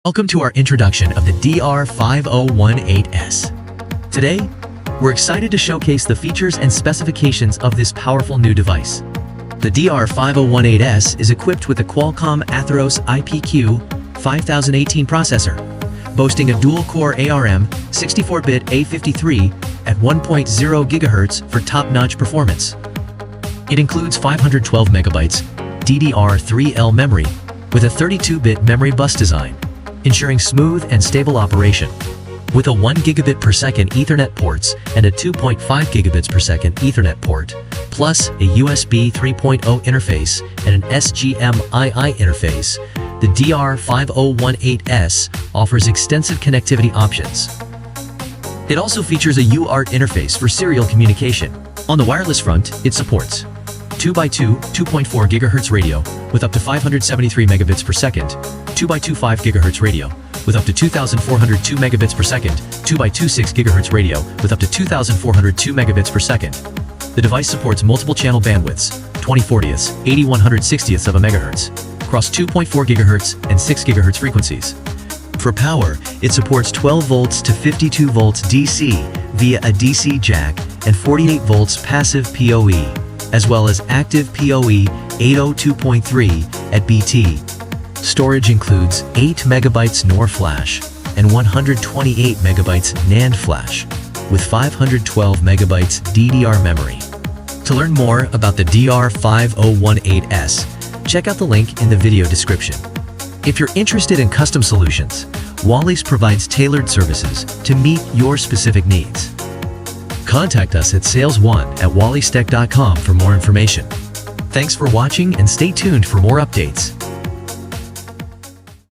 Welcome to our introduction of the DR5018S. Today, we're excited to showcase the features and specifications of this powerful new device. The DR5018S is equipped with the Qualcomm-Atheros IPQ5018 processor, boasting a dual-core ARM 64-bit A53 at 1.0 GHz for top-notch performance. It includes 512 MB DDR3L memory with a 32-bit memory bus design, ensuring smooth and stable operation. With a 1 gigabit per second Ethernet ports and a 2.5 gigabits per second Ethernet port, plus a USB 3.0 interface and an SGMII interface, the DR5018S offers extensive connectivity options. It also features a UART interface for serial communication. On the wireless front, it supports 2x2 2.4 GHz radio with up to 573 megabits per second, 2x2 5 GHz radio with up to 2402 megabits per second, 2x2 6 GHz radio with up to 2402 megabits per second. The device supports multiple channel bandwidths, 2040ths, 8160ths of a megahertz, across 2.4 GHz and 6 GHz frequencies. For power, it supports 12 volts to 52 volts DC via a DC jack and 48 volts passive PoE, as well as active PoE 802.3 at BT. Storage includes 8 MB NOR flash and 128 MB NAND flash, with 512 MB DDR memory. To learn more about the DR5018S, check out the link in the video description. If you're interested in custom solutions, Wallys provides tailored services to meet your specific needs. Contact us at sales1@wallystech.com for more information. Thanks for watching and stay tuned for more updates.